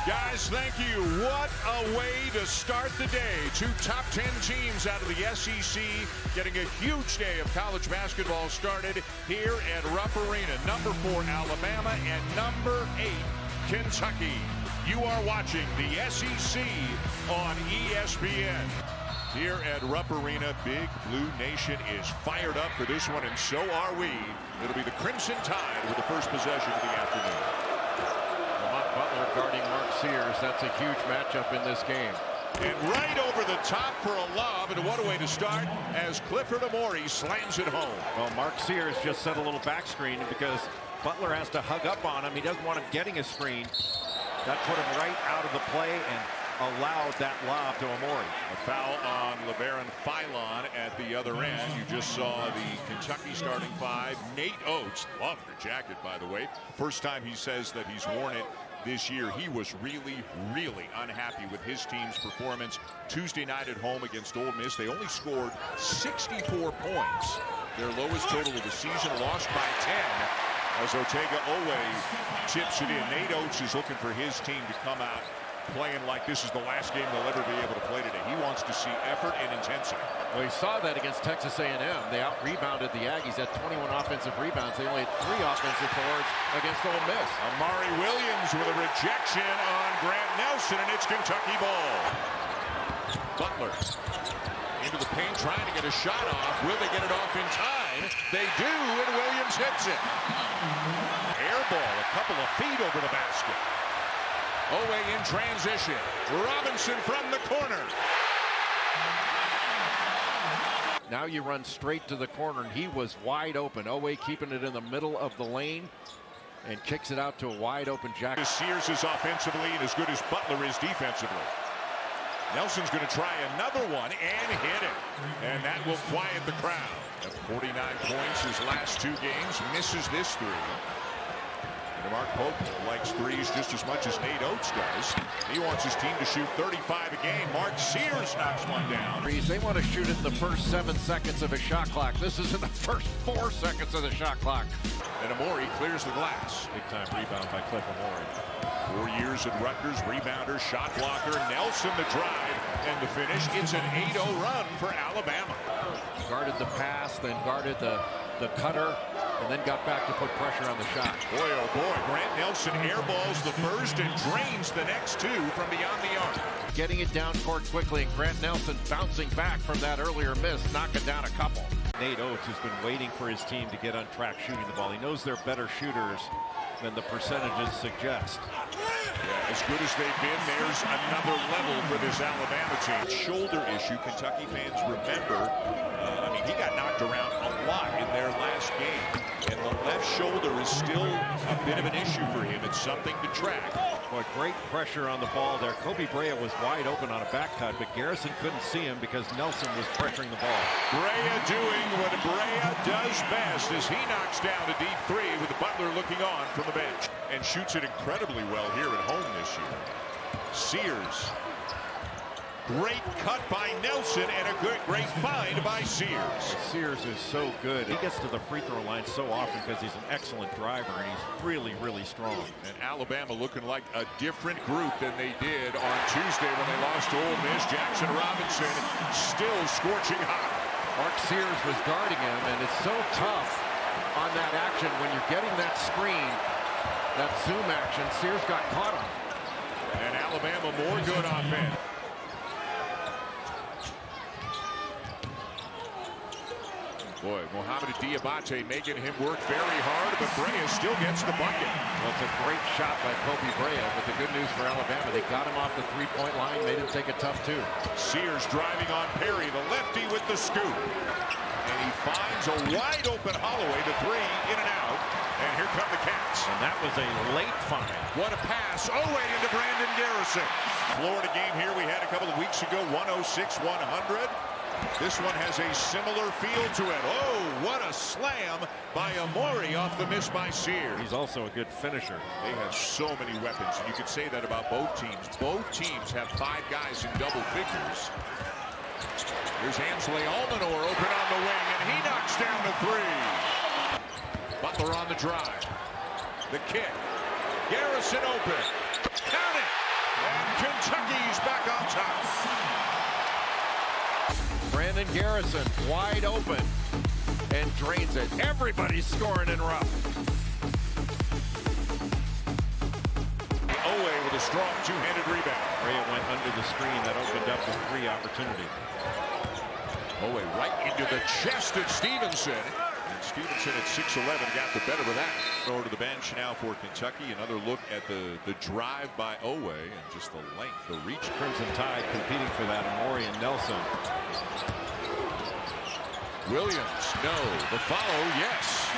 Guys, thank you. What a way to start the day. Two top 10 teams out of the SEC getting a huge day of college basketball started here at Rupp Arena. Number 4, Alabama, and number 8, Kentucky. You are watching the SEC on ESPN. Here at Rupp Arena, Big Blue Nation is fired up for this one, and so are we. It'll be the Crimson Tide with the first possession of the afternoon. Butler guarding Mark Sears. That's a huge matchup in this game. And right over the top for a lob, and what a way to start as Clifford Amore slams it home. Well, Mark Sears just set a little back screen because Butler has to hug up on him. He doesn't want him getting a screen. That put him right out of the play and allowed that lob to Amore. A foul on LeBaron Philon at the other end. You just saw the Kentucky starting 5. Nate Oates, love your jacket, by the way. First time he says that he's worn it this year. He was really unhappy with his team's performance Tuesday night at home against Ole Miss. They only scored 64 points. Their lowest total of the season, lost by 10 as Otega Owe chips it in. Nate Oates is looking for his team to come out playing like this is the last game they'll ever be able to play today. He wants to see effort and intensity. Well, he saw that against Texas A&M. They out-rebounded the Aggies at 21 offensive rebounds. They only had 3 offensive boards against Ole Miss. Amari Williams with a rejection on Grant Nelson, and it's Kentucky ball. Butler into the paint, trying to get a shot off. Will they get it off in time? They do, and Williams hits it. Air ball, a couple of feet over the basket. Owe in transition. Robinson from the corner. Now you run straight to the corner, and he was wide open. Owe keeping it in the middle of the lane and kicks it out to a wide open Jack. Sears is offensively and as good as Butler is defensively. Nelson's going to try another one and hit it. And that will quiet the crowd. At 49 points his last 2 games. Misses this 3. Mark Pope likes threes just as much as Nate Oates does. He wants his team to shoot 35 a game. Mark Sears knocks one down. They want to shoot it in the first 7 seconds of a shot clock. This is in the first 4 seconds of the shot clock. And Amore clears the glass. Big time rebound by Cliff Amore. 4 years at Rutgers, rebounder, shot blocker. Nelson the drive and the finish. It's an 8-0 run for Alabama. Guarded the pass, then guarded the cutter, and then got back to put pressure on the shot. Boy, oh boy, Grant Nelson airballs the first and drains the next 2 from beyond the arc. Getting it down court quickly, and Grant Nelson bouncing back from that earlier miss, knocking down a couple. Nate Oates has been waiting for his team to get on track shooting the ball. He knows they're better shooters than the percentages suggest. Yeah, as good as they've been, there's another level for this Alabama team. Shoulder issue, Kentucky fans remember. He got knocked around a lot in their last game. And the left shoulder is still a bit of an issue for him. It's something to track. Boy, great pressure on the ball there. Kobe Brea was wide open on a back cut, but Garrison couldn't see him because Nelson was pressuring the ball. Brea doing what Brea does best as he knocks down a deep 3 with Butler looking on from the bench. And shoots it incredibly well here at home this year. Sears. Great cut by Nelson and a great find by Sears. Sears is so good. He gets to the free throw line so often because he's an excellent driver and he's really strong. And Alabama looking like a different group than they did on Tuesday when they lost to Ole Miss. Jackson Robinson still scorching hot. Mark Sears was guarding him, and it's so tough on that action when you're getting that screen, that zoom action. Sears got caught on. And Alabama more good offense. Boy, Mohamed Diabate making him work very hard, but Brea still gets the bucket. Well, it's a great shot by Kobe Brea, but the good news for Alabama, they got him off the 3-point line, made him take a tough 2. Sears driving on Perry, the lefty with the scoop. And he finds a wide open Holloway, the 3 in and out. And here come the Cats. And that was a late find. What a pass. Owe into Brandon Garrison. Florida game here we had a couple of weeks ago, 106-100. This one has a similar feel to it. Oh, what a slam by Amore off the miss by Sears. He's also a good finisher. They have so many weapons, and you could say that about both teams. Both teams have 5 guys in double figures. Here's Ansley Almanor open on the wing, and he knocks down the 3. Butler on the drive. The kick. Garrison open. Count it. back on top. Brandon Garrison wide open and drains it. Everybody's scoring in rough. Owe with a strong two-handed rebound. Rhea went under the screen. That opened up the free opportunity. Owe right into the chest of Stevenson. And Stevenson at 6'11" got the better of that. Over to the bench now for Kentucky. Another look at the drive by Owe and just the length, the reach. Crimson Tide competing for that. Amori and Nelson. Williams, no. The follow, yes.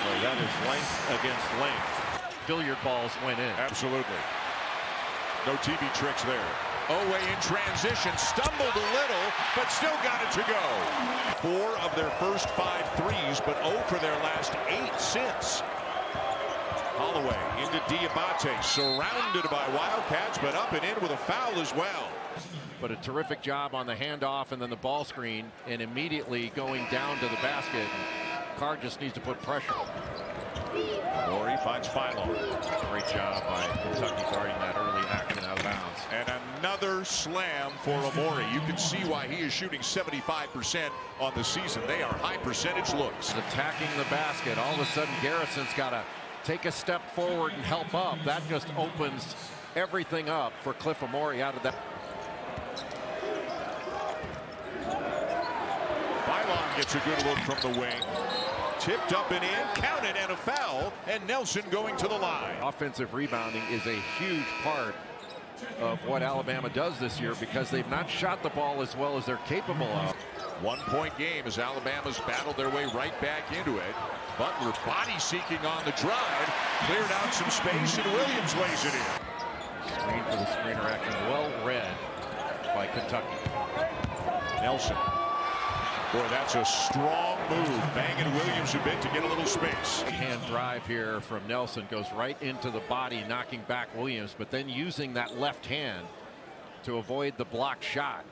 Boy, that is length against length. Billiard balls went in. Absolutely. No TV tricks there. Owe in transition, stumbled a little, but still got it to go. 4 of their first 5 threes, but 0 for their last 8 since. Holloway into Diabate, surrounded by Wildcats, but up and in with a foul as well. But a terrific job on the handoff and then the ball screen, and immediately going down to the basket. Carr just needs to put pressure. Maury finds Philo. Great job by Kentucky guarding that early, knocking it out of bounds. And another slam for Amori. You can see why he is shooting 75% on the season. They are high percentage looks. Attacking the basket. All of a sudden, Garrison's got to take a step forward and help up. That just opens everything up for Cliff Amori out of that. Philon gets a good look from the wing. Tipped up and in, counted, and a foul, and Nelson going to the line. Offensive rebounding is a huge part of what Alabama does this year because they've not shot the ball as well as they're capable of. 1-point game as Alabama's battled their way right back into it. Butler body seeking on the drive, cleared out some space, and Williams lays it in. Screen for the screener action, well read by Kentucky. Nelson. Boy, that's a strong move. Banging Williams a bit to get a little space. Hand drive here from Nelson goes right into the body, knocking back Williams, but then using that left hand to avoid the block shot.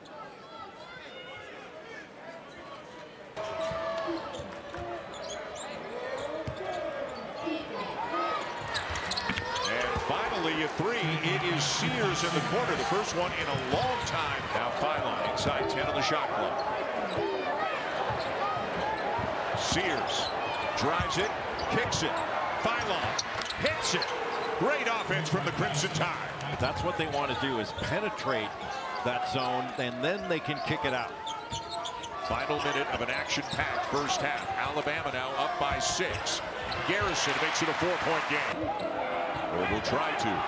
And finally a 3. It is Sears in the corner. The first one in a long time. Now Philon inside 10 on the shot clock. Sears drives it, kicks it. Philon hits it. Great offense from the Crimson Tide. That's what they want to do, is penetrate that zone, and then they can kick it out. Final minute of an action-packed first half. Alabama now up by 6. Garrison makes it a 4-point game. Or will try to.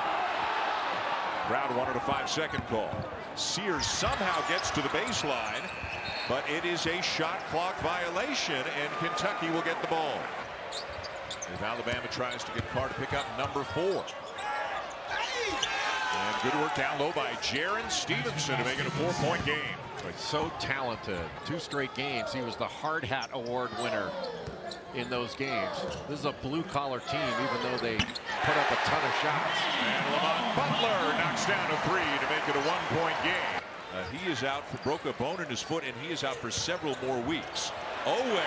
Crowd wanted a 5-second call. Sears somehow gets to the baseline, but it is a shot clock violation, and Kentucky will get the ball. As Alabama tries to get Carr to pick up number 4. And good work down low by Jaron Stevenson to make it a 4-point game. So talented. 2 straight games. He was the Hard Hat Award winner in those games. This is a blue-collar team, even though they put up a ton of shots. And Lamont Butler knocks down a 3 to make it a 1-point game. He is out, broke a bone in his foot, and he is out for several more weeks. Owe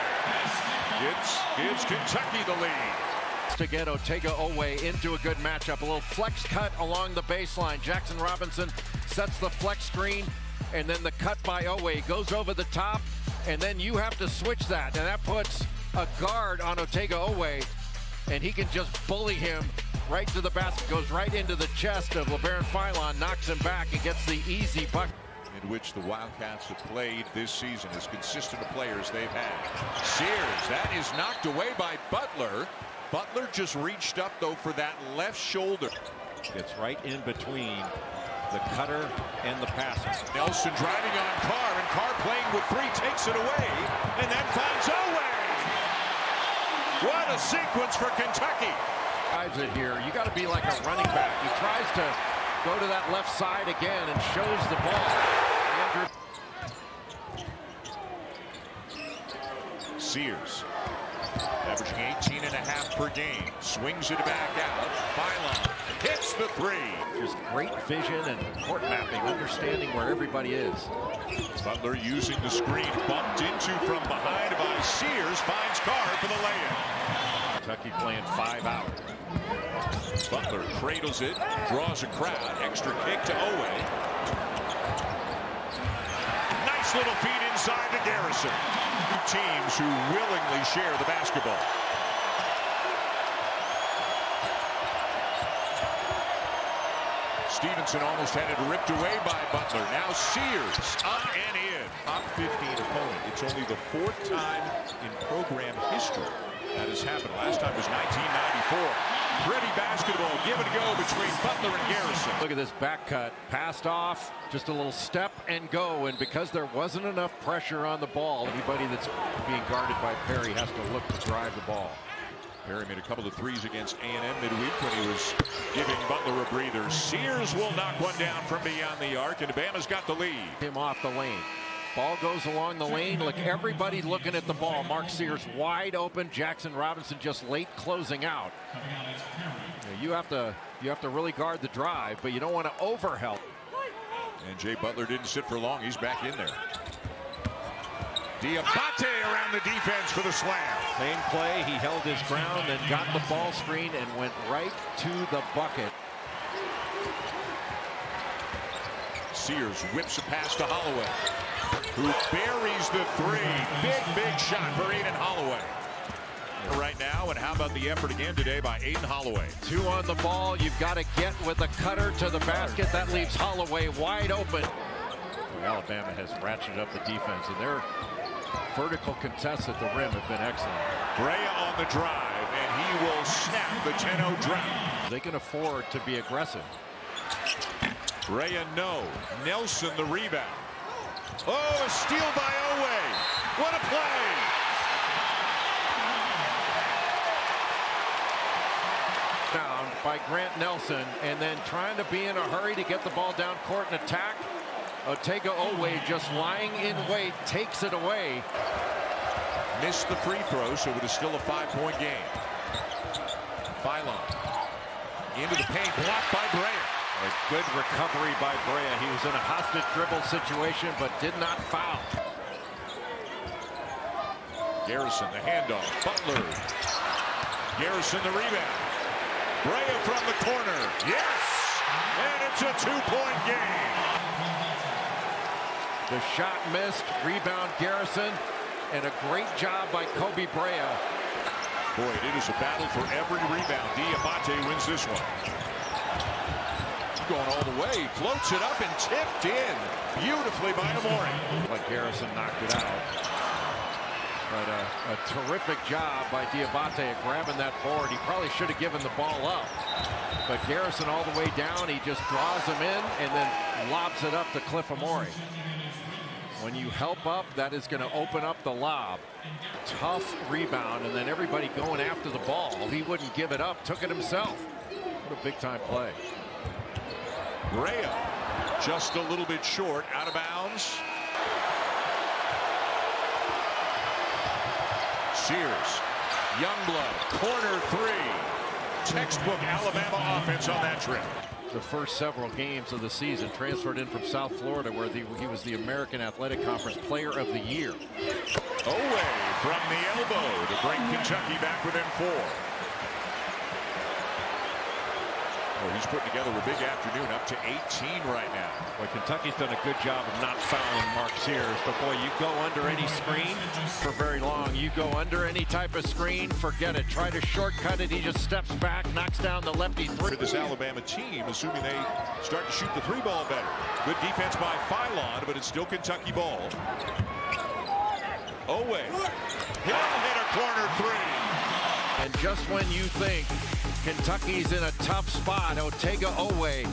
gives Kentucky the lead. To get Otega Owe into a good matchup. A little flex cut along the baseline. Jackson Robinson sets the flex screen, and then the cut by Owe goes over the top, and then you have to switch that, and that puts a guard on Otega Owe, and he can just bully him right to the basket, goes right into the chest of LeBaron Philon, knocks him back, and gets the easy bucket. In which the Wildcats have played this season, as consistent of players they've had. Sears, that is knocked away by Butler. Butler just reached up, though, for that left shoulder. Gets right in between the cutter and the passer. Nelson driving on Carr, and Carr playing with 3, takes it away, and then finds Owe. What a sequence for Kentucky. Drives it here. You got to be like a running back. He tries to go to that left side again and shows the ball. Andrew. Sears averaging 18.5 per game, swings it back out. Philon hits the 3. Just great vision and court mapping, understanding where everybody is. Butler using the screen, bumped into from behind by Sears, finds Carr for the layup. Kentucky playing 5 out. Butler cradles it, draws a crowd, extra kick to Owe. Nice little feed inside to Garrison. Two teams who willingly share the basketball. Stevenson almost had it ripped away by Butler. Now Sears up and in. Top 15 opponent. It's only the 4th time in program history that has happened. Last time was 1994. Pretty basketball, give and go between Butler and Garrison. Look at this back cut, passed off, just a little step and go, and because there wasn't enough pressure on the ball, anybody that's being guarded by Perry has to look to drive the ball. Perry made a couple of threes against A&M midweek when he was giving Butler a breather. Sears will knock one down from beyond the arc, and Bama's got the lead. Him off the lane. Ball goes along the lane. Look, everybody looking at the ball. Mark Sears wide open. Jackson Robinson just late closing out. You have to really guard the drive, but you don't want to overhelp. And Jay Butler didn't sit for long. He's back in there. Diabate around the defense for the slam. Same play. He held his ground and got the ball screen and went right to the bucket. Sears whips a pass to Holloway, who buries the three. Big shot for Aiden Holloway. Right now, and how about the effort again today by Aiden Holloway? 2 on the ball. You've got to get with a cutter to the basket. That leaves Holloway wide open. Alabama has ratcheted up the defense, and their vertical contests at the rim have been excellent. Brea on the drive, and he will snap the 10-0 drought. They can afford to be aggressive. Brea no. Nelson the rebound. Oh, a steal by Oweh. What a play. Down by Grant Nelson, and then trying to be in a hurry to get the ball down court and attack. Otega Oweh just lying in wait, takes it away. Missed the free throw, so it is still a 5-point game. Phylon into the paint, blocked by Brea. A good recovery by Brea. He was in a hostage dribble situation, but did not foul. Garrison the handoff. Butler. Garrison the rebound. Brea from the corner. Yes! And it's a 2-point game. The shot missed. Rebound Garrison. And a great job by Kobe Brea. Boy, it is a battle for every rebound. Diabate wins this one. Going all the way. Floats it up and tipped in. Beautifully by Amori. But Garrison knocked it out. But a terrific job by Diabate at grabbing that board. He probably should have given the ball up. But Garrison all the way down. He just draws him in and then lobs it up to Cliff Amori. When you help up, that is going to open up the lob. Tough rebound, and then everybody going after the ball. He wouldn't give it up, took it himself. What a big-time play. Brea just a little bit short, out of bounds. Sears, Youngblood, corner three. Textbook Alabama offense on that trip. The first several games of the season, transferred in from South Florida, where he was the American Athletic Conference Player of the Year. Oweh from the elbow to bring Kentucky back within 4. Oh, he's putting together a big afternoon, up to 18 right now. Boy, Kentucky's done a good job of not fouling Mark Sears, but boy, you go under any screen for very long. You go under any type of screen, forget it. Try to shortcut it, he just steps back, knocks down the lefty three. For this Alabama team, assuming they start to shoot the 3-ball better. Good defense by Phylon, but it's still Kentucky ball. Oweh, he'll hit a corner 3. And just when you think Kentucky's in a tough spot, Otega Oweh.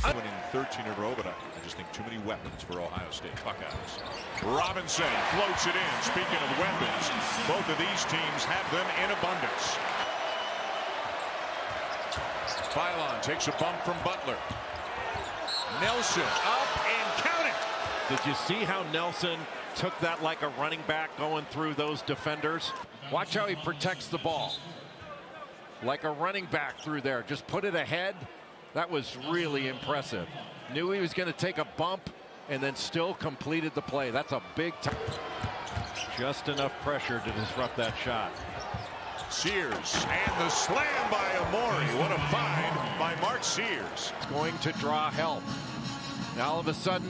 Winning 13 in a row, but I just think too many weapons for Ohio State Buckeyes. Robinson floats it in. Speaking of weapons, both of these teams have them in abundance. Phylon takes a bump from Butler. Nelson up and count it. Did you see how Nelson took that like a running back going through those defenders? Watch how he protects the ball. Like a running back through there. Just put it ahead. That was really impressive. Knew he was going to take a bump and then still completed the play. That's a big time. Just enough pressure to disrupt that shot. Sears and the slam by Amori. What a find by Mark Sears. It's going to draw help. Now all of a sudden,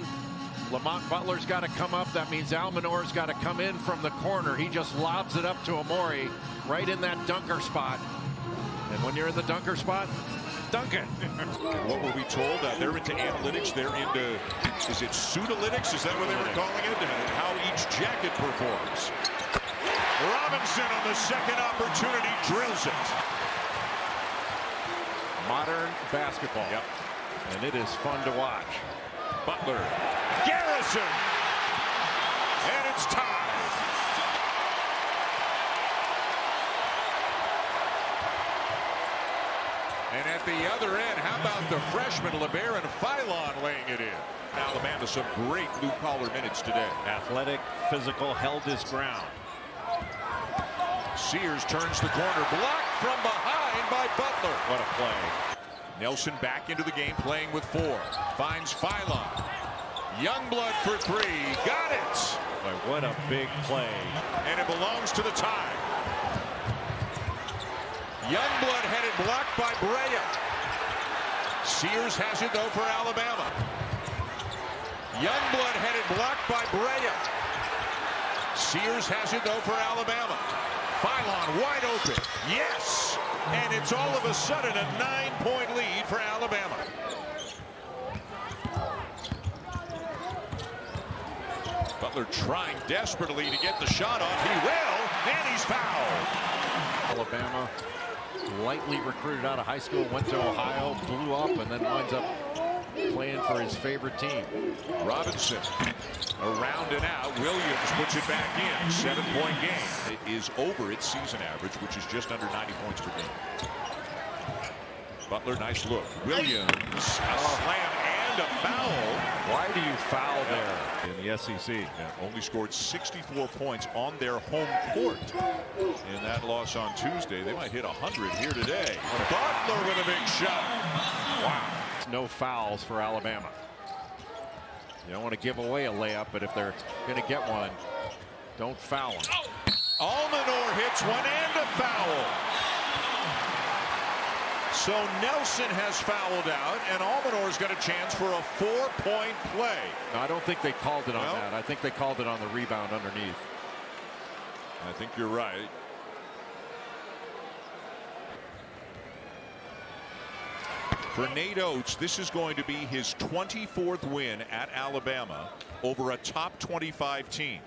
Lamont Butler's got to come up. That means Almanor's got to come in from the corner. He just lobs it up to Amori right in that dunker spot. And when you're in the dunker spot, dunk it. And what were we told? They're into analytics. They're into, is it pseudolytics? Is that what they were calling it? And how each jacket performs. Robinson on the second opportunity drills it. Modern basketball. Yep. And it is fun to watch. Butler. Garrison. And it's tied. And at the other end, how about the freshman LeBaron Philon laying it in? Alabama, some great blue collar minutes today. Athletic, physical, held his ground. Sears turns the corner, blocked from behind by Butler. What a play. Nelson back into the game, playing with 4. Finds Philon. Youngblood for 3. Got it. Boy, what a big play. And it belongs to the tie. Youngblood had it blocked by Brea. Sears has it though for Alabama. Youngblood had it blocked by Brea. Sears has it though for Alabama. Philon wide open. Yes! And it's all of a sudden a 9-point lead for Alabama. Butler trying desperately to get the shot off. He will, and he's fouled. Alabama, lightly recruited out of high school, went to Ohio, blew up, and then winds up playing for his favorite team. Robinson around and out. Williams puts it back in. 7-point game. It is over its season average, which is just under 90 points per game. Butler, nice look. Williams, a slam and a foul. Why do you foul there in the SEC? Only scored 64 points on their home court in that loss on Tuesday. They might hit 100 here today. Butler with a big shot. Wow. No fouls for Alabama. You don't want to give away a layup, but if they're going to get one, don't foul them. Almanor hits one and a foul. So Nelson has fouled out, and Almanor's got a chance for a 4-point play. No, I don't think they called it on that. I think they called it on the rebound underneath. I think you're right. For Nate Oates, this is going to be his 24th win at Alabama over a top 25 team.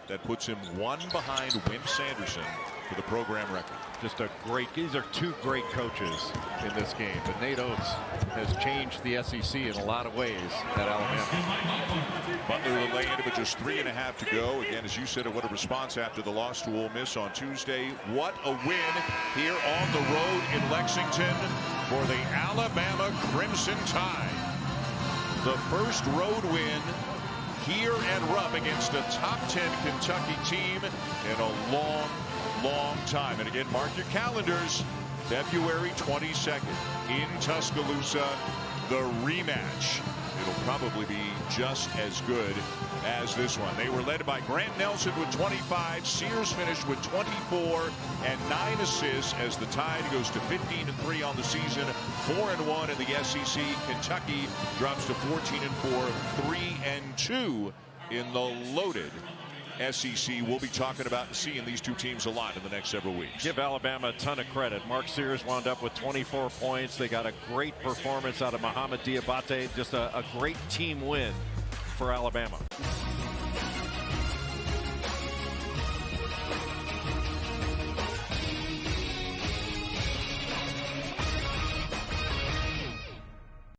That puts him 1 behind Wimp Sanderson for the program record. Just a great, these are 2 great coaches in this game. But Nate Oates has changed the SEC in a lot of ways at Alabama. Butler will lay into it, just 3.5 to go. Again, as you said, what a response after the loss to Ole Miss on Tuesday. What a win here on the road in Lexington for the Alabama Crimson Tide. The first road win here at Rupp against a top 10 Kentucky team in a long time. And again, mark your calendars. February 22nd in Tuscaloosa, the rematch. It'll probably be just as good as this one. They were led by Grant Nelson with 25. Sears finished with 24 and 9 assists as the Tide goes to 15-3 on the season, 4-1 in the SEC. Kentucky drops to 14-4, 3-2 in the loaded SEC. We'll be talking about seeing these two teams a lot in the next several weeks. Give Alabama a ton of credit. Mark Sears wound up with 24 points. They got a great performance out of Mohamed Diabate. Just a great team win for Alabama.